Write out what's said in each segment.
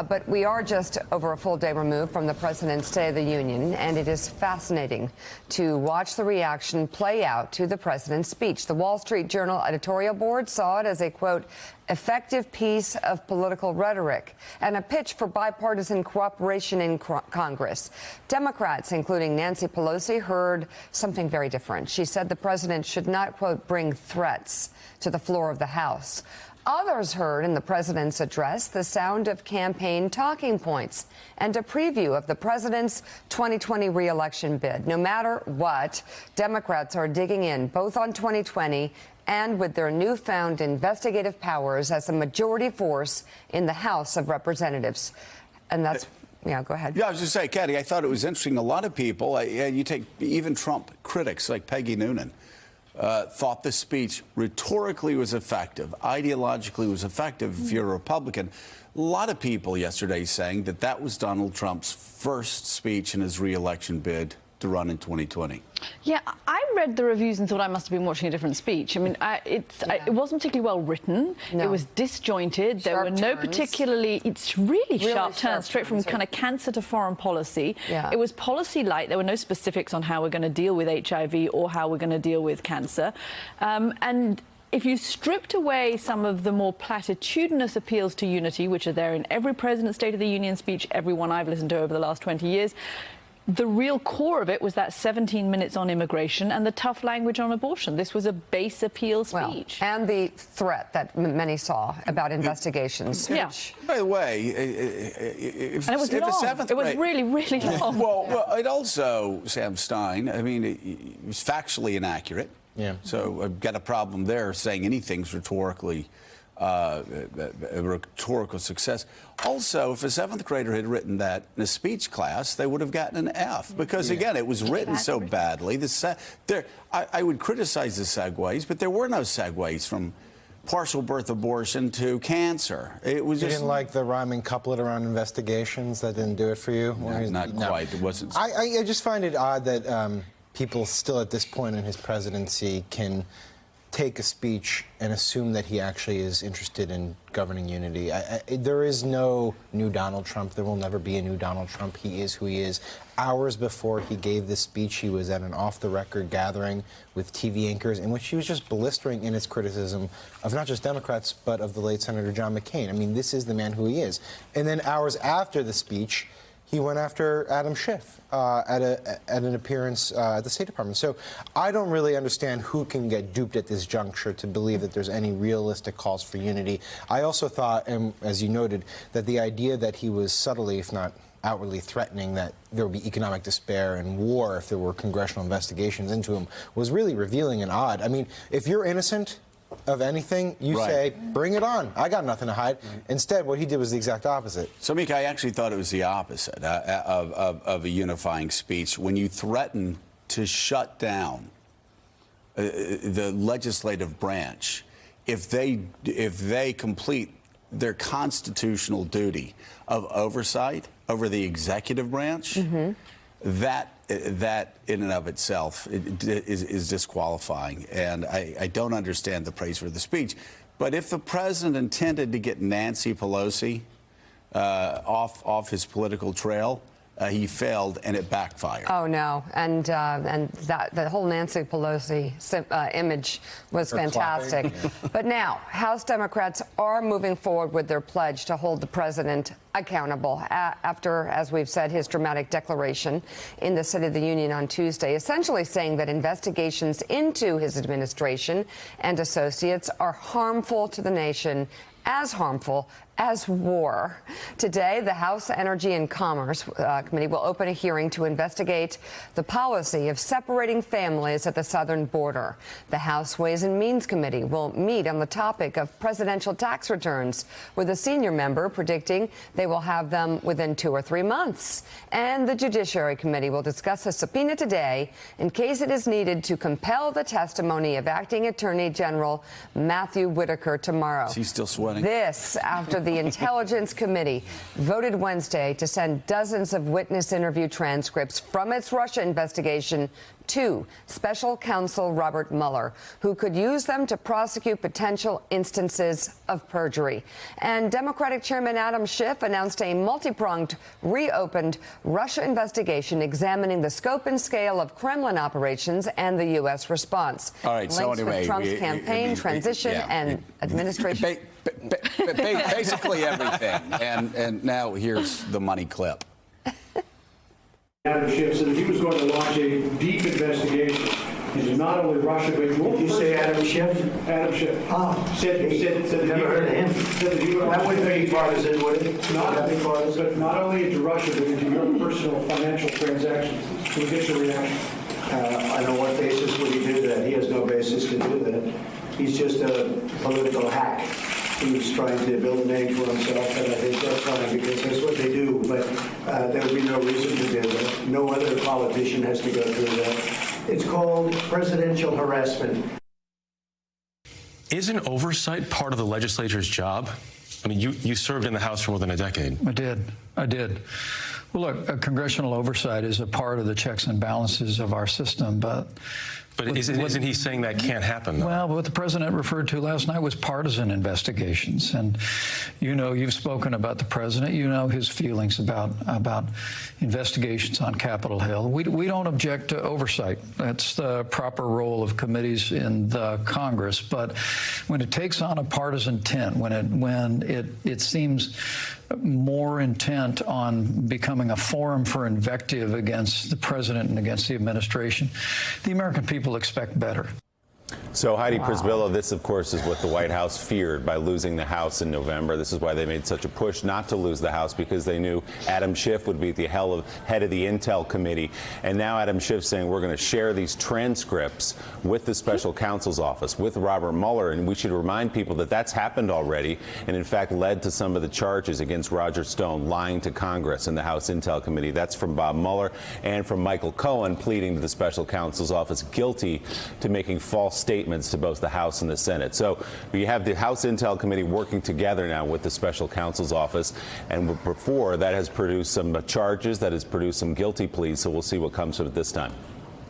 But we are just over a full day removed from the president's State of the Union, and it is fascinating to watch the reaction play out to the president's speech. The Wall Street Journal editorial board saw it as a, quote, effective piece of political rhetoric and a pitch for bipartisan cooperation in Congress. Democrats, including Nancy Pelosi, heard something very different. She said the president should not, quote, bring threats to the floor of the House. Others heard in the president's address the sound of campaign talking points and a preview of the president's 2020 re-election bid. No matter what, Democrats are digging in both on 2020 and with their newfound investigative powers as a majority force in the House of Representatives. And that's, yeah, go ahead. Yeah, I was just saying, Katie, I thought it was interesting. A lot of people, you take even Trump critics like Peggy Noonan, thought the speech rhetorically was effective, ideologically was effective if you're a Republican. A lot of people yesterday saying that that was Donald Trump's first speech in his re-election bid to run in 2020. Yeah, I read the reviews and thought I must have been watching a different speech. I mean, it wasn't particularly well written. No. It was disjointed. There were no particularly, it's really sharp turns, straight from kind of cancer to foreign policy. Yeah. It was policy light. There were no specifics on how we're going to deal with HIV or how we're going to deal with cancer. And if you stripped away some of the more platitudinous appeals to unity, which are there in every President's State of the Union speech, every one I've listened to over the last 20 years, the real core of it was that 17 minutes on immigration and the tough language on abortion. This was a base appeal speech. Well, and the threat that many saw about investigations. Yeah. By the way, it was long. It was really, really long. Well, it also, Sam Stein, I mean, it was factually inaccurate. Yeah. So I've got a problem there saying anything's rhetorically a rhetorical success. Also, if a seventh grader had written that in a speech class, they would have gotten an F because, again, it was written so badly. I would criticize the segues, but there were no segues from partial birth abortion to cancer. It was just... You didn't like the rhyming couplet around investigations? That didn't do it for you? Not quite. It wasn't... I just find it odd that people still at this point in his presidency can take a speech and assume that he actually is interested in governing unity. There is no new Donald Trump. There will never be a new Donald Trump. He is who he is. Hours before he gave this speech, he was at an off-the-record gathering with TV anchors in which he was just blistering in his criticism of not just Democrats, but of the late Senator John McCain. I mean, this is the man who he is. And then hours after the speech, he went after Adam Schiff at an appearance at the State Department. So I don't really understand who can get duped at this juncture to believe that there's any realistic calls for unity. I also thought, and as you noted, that the idea that he was subtly, if not outwardly threatening that there would be economic despair and war if there were congressional investigations into him was really revealing and odd. I mean, if you're innocent of anything, you say, bring it on. I got nothing to hide. Instead, what he did was the exact opposite. So, Mika, I actually thought it was the opposite of a unifying speech. When you threaten to shut down the legislative branch, if they complete their constitutional duty of oversight over the executive branch, that in and of itself is disqualifying. And I don't understand the praise for the speech. But if the president intended to get Nancy Pelosi off his political trail, he failed, and it backfired. Oh no, and that the whole Nancy Pelosi image was fantastic. But now, House Democrats are moving forward with their pledge to hold the president accountable after, as we've said, his dramatic declaration in the State of the Union on Tuesday, essentially saying that investigations into his administration and associates are harmful to the nation, as harmful as war. Today, the House Energy and Commerce Committee will open a hearing to investigate the policy of separating families at the southern border. The House Ways and Means Committee will meet on the topic of presidential tax returns, with a senior member predicting they will have them within 2 or 3 months. And the Judiciary Committee will discuss a subpoena today in case it is needed to compel the testimony of Acting Attorney General Matthew Whitaker tomorrow. Is he still sweating? This after the Intelligence Committee voted Wednesday to send dozens of witness interview transcripts from its Russia investigation to special counsel Robert Mueller, who could use them to prosecute potential instances of perjury. And Democratic Chairman Adam Schiff announced a multi-pronged, reopened Russia investigation examining the scope and scale of Kremlin operations and the U.S. response. All right, so Links anyway, with Trump's campaign, transition, and administration. Basically everything. And now here's the money clip. Adam Schiff said that he was going to launch a deep investigation into not only Russia, but you say Adam Schiff? Adam Schiff. Said never heard of him. Said that he would that wouldn't be partisan, would it? But not only into Russia, but into your personal financial transactions. Can we get your reaction? On what basis would he do that? He has no basis to do that. He's just a political hack. He was trying to build a name for himself, and I think that's fine because that's what they do. But there would be no reason to do that. No other politician has to go through that. It's called presidential harassment. Isn't oversight part of the legislature's job? I mean, you served in the House for more than a decade. I did. Well, look, congressional oversight is a part of the checks and balances of our system, but isn't he saying that can't happen, though? Well, what the president referred to last night was partisan investigations. And, you know, you've spoken about the president. You know his feelings about investigations on Capitol Hill. We don't object to oversight. That's the proper role of committees in the Congress. But when it takes on a partisan tint, when it seems more intent on becoming a forum for invective against the president and against the administration, the American people expect better. So, Heidi Przybylo, this, of course, is what the White House feared by losing the House in November. This is why they made such a push not to lose the House, because they knew Adam Schiff would be the head of the Intel Committee. And now Adam Schiff saying we're going to share these transcripts with the special counsel's office, with Robert Mueller. And we should remind people that that's happened already and, in fact, led to some of the charges against Roger Stone lying to Congress in the House Intel Committee. That's from Bob Mueller and from Michael Cohen pleading to the special counsel's office guilty to making false statements to both the House and the Senate. So we have the House Intel Committee working together now with the special counsel's office, and before that has produced some charges, that has produced some guilty pleas, so we'll see what comes of it this time.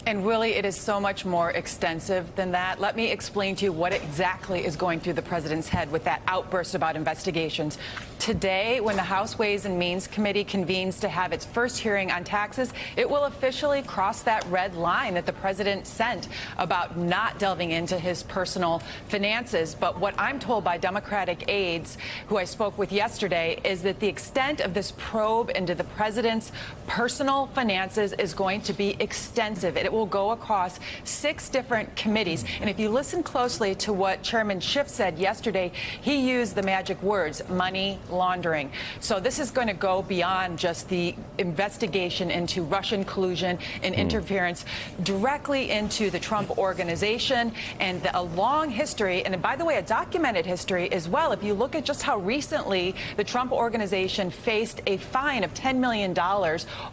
And really, it is so much more extensive than that. Let me explain to you what exactly is going through the president's head with that outburst about investigations. Today, when the House Ways and Means Committee convenes to have its first hearing on taxes, it will officially cross that red line that the president sent about not delving into his personal finances. But what I'm told by Democratic aides who I spoke with yesterday is that the extent of this probe into the president's personal finances is going to be extensive. It will go across 6 different committees. And if you listen closely to what Chairman Schiff said yesterday, he used the magic words, money laundering. So this is going to go beyond just the investigation into Russian collusion and interference, directly into the Trump organization and a long history, and by the way, a documented history as well. If you look at just how recently the Trump organization faced a fine of $10 million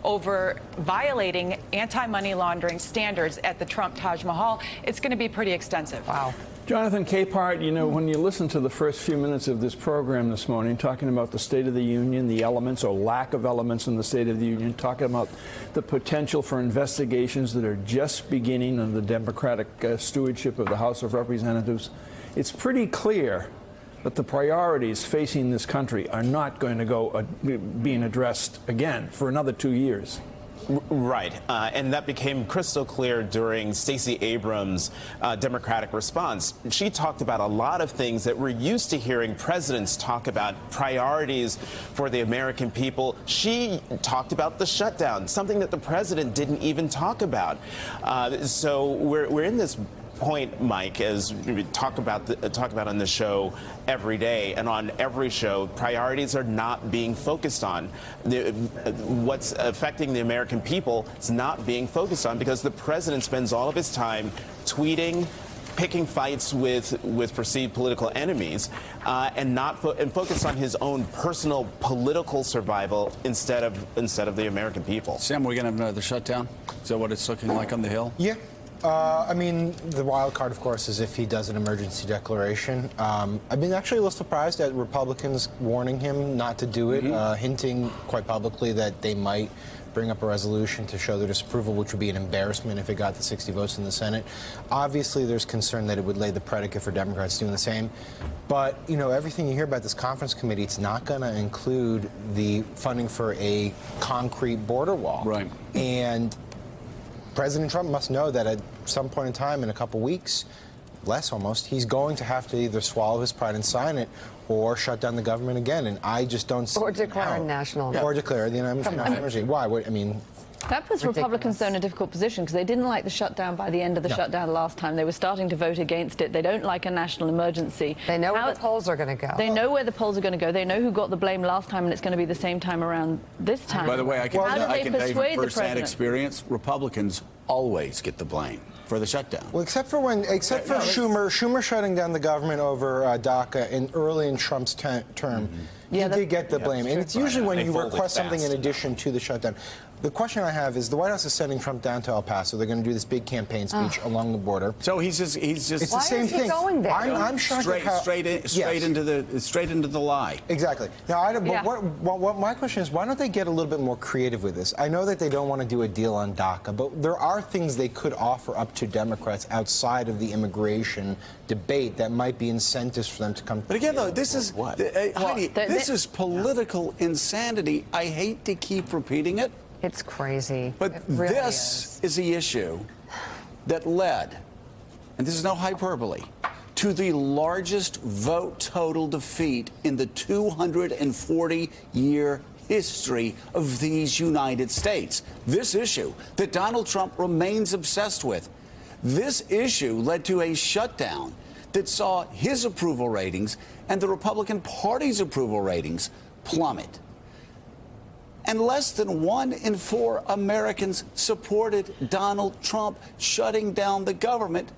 over violating anti-money laundering standards at the Trump Taj Mahal, it's going to be pretty extensive. Wow. Jonathan Capehart, you know, when you listen to the first few minutes of this program this morning, talking about the State of the Union, the elements or lack of elements in the State of the Union, talking about the potential for investigations that are just beginning under the Democratic stewardship of the House of Representatives, it's pretty clear that the priorities facing this country are not going to go being addressed again for another 2 years. Right. And that became crystal clear during Stacey Abrams' Democratic response. She talked about a lot of things that we're used to hearing presidents talk about, priorities for the American people. She talked about the shutdown, something that the president didn't even talk about. So we're in this point, Mike, as we talk about on the show every day, and on every show, priorities are not being focused on. What's affecting the American people is not being focused on because the president spends all of his time tweeting, picking fights with perceived political enemies, and focus on his own personal political survival instead of the American people. Sam, we're going to have another shutdown? Is that what it's looking like on the Hill? Yeah. I mean, the wild card, of course, is if he does an emergency declaration. I've been actually a little surprised at Republicans warning him not to do it, hinting quite publicly that they might bring up a resolution to show their disapproval, which would be an embarrassment if it got the 60 votes in the Senate. Obviously, there's concern that it would lay the predicate for Democrats doing the same. But, you know, everything you hear about this conference committee, it's not going to include the funding for a concrete border wall. Right. And President Trump must know that at some point in time, in a couple weeks, less almost, he's going to have to either swallow his pride and sign it or shut down the government again. And I just don't see Or declare a national emergency. Or declare the national emergency. Why? I mean... That puts Republicans, though, in a difficult position because they didn't like the shutdown by the end of the shutdown last time. They were starting to vote against it. They don't like a national emergency. They know where the polls are going to go. They know where the polls are going to go. They know who got the blame last time, and it's going to be the same time around this time. By the way, I can tell you from persuade the first-hand president? experience, Republicans always get the blame for the shutdown. Well, except for Schumer shutting down the government over DACA early in Trump's term. He did get the blame. And it's usually when you request something in addition to the shutdown. The question I have is the White House is sending Trump down to El Paso. They're going to do this big campaign speech along the border. So he's just it's the same thing. Going there? I'm shocked at how, straight into the lie. Exactly. Now, what my question is, why don't they get a little bit more creative with this? I know that they don't want to do a deal on DACA, but there are things they could offer up to Democrats outside of the immigration debate that might be incentives for them to come. But again, though, this is Heidi, this is political insanity. I hate to keep repeating it. It's crazy. But really this is the issue that led, and this is no hyperbole, to the largest vote total defeat in the 240-year history of these United States. This issue that Donald Trump remains obsessed with. This issue led to a shutdown that saw his approval ratings and the Republican Party's approval ratings plummet. And less than 1 in 4 Americans supported Donald Trump shutting down the government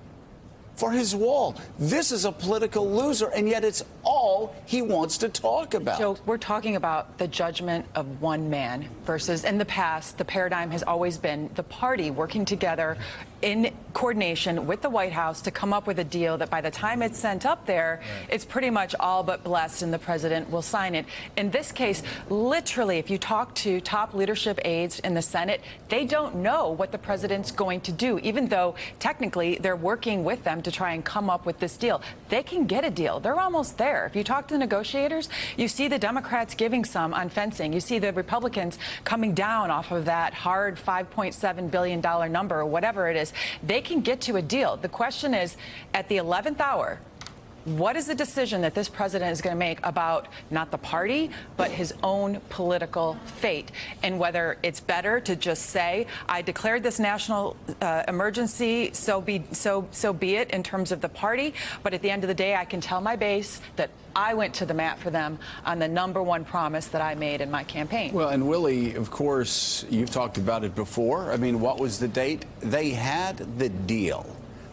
for his wall. This is a political loser, and yet it's all he wants to talk about. So we're talking about the judgment of one man versus, in the past, the paradigm has always been the party working together in coordination with the White House to come up with a deal that by the time it's sent up there, it's pretty much all but blessed and the president will sign it. In this case, literally, if you talk to top leadership aides in the Senate, they don't know what the president's going to do, even though technically they're working with them to try and come up with this deal. They can get a deal. They're almost there. If you talk to the negotiators, you see the Democrats giving some on fencing. You see the Republicans coming down off of that hard $5.7 billion number or whatever it is. They can get to a deal. The question is, at the 11th hour, what is the decision that this president is going to make about not the party, but his own political fate? And whether it's better to just say, I declared this national emergency, so be it in terms of the party. But at the end of the day, I can tell my base that I went to the mat for them on the #1 promise that I made in my campaign. Well, and Willie, of course, you've talked about it before. I mean, what was the date? They had the deal.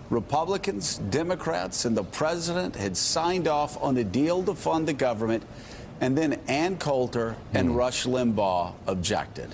Republicans, Democrats, and the president had signed off on a deal to fund the government, and then Ann Coulter and Rush Limbaugh objected.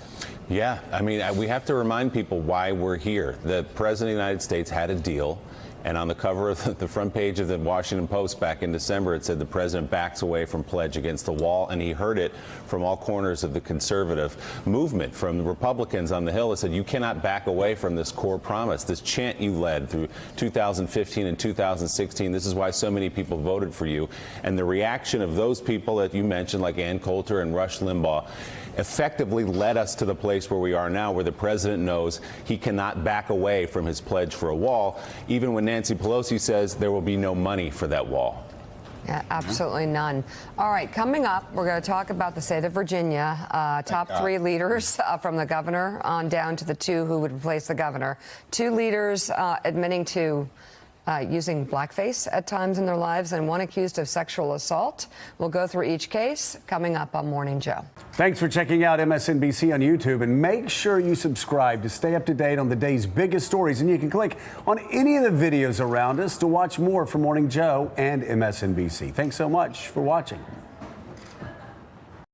Yeah, I mean, we have to remind people why we're here. The president of the United States had a deal. And on the cover of the front page of the Washington Post back in December, it said the president backs away from pledge against the wall. And he heard it from all corners of the conservative movement, from the Republicans on the Hill that said, you cannot back away from this core promise, this chant you led through 2015 and 2016. This is why so many people voted for you. And the reaction of those people that you mentioned, like Ann Coulter and Rush Limbaugh, effectively led us to the place where we are now, where the president knows he cannot back away from his pledge for a wall, even when Nancy Pelosi says there will be no money for that wall. Yeah, absolutely none. All right, coming up, we're going to talk about the state of Virginia. Top 3 leaders from the governor on down to the 2 who would replace the governor. 2 leaders admitting to using blackface at times in their lives, and 1 accused of sexual assault. We'll go through each case coming up on Morning Joe. Thanks for checking out MSNBC on YouTube, and make sure you subscribe to stay up to date on the day's biggest stories. And you can click on any of the videos around us to watch more from Morning Joe and MSNBC. Thanks so much for watching.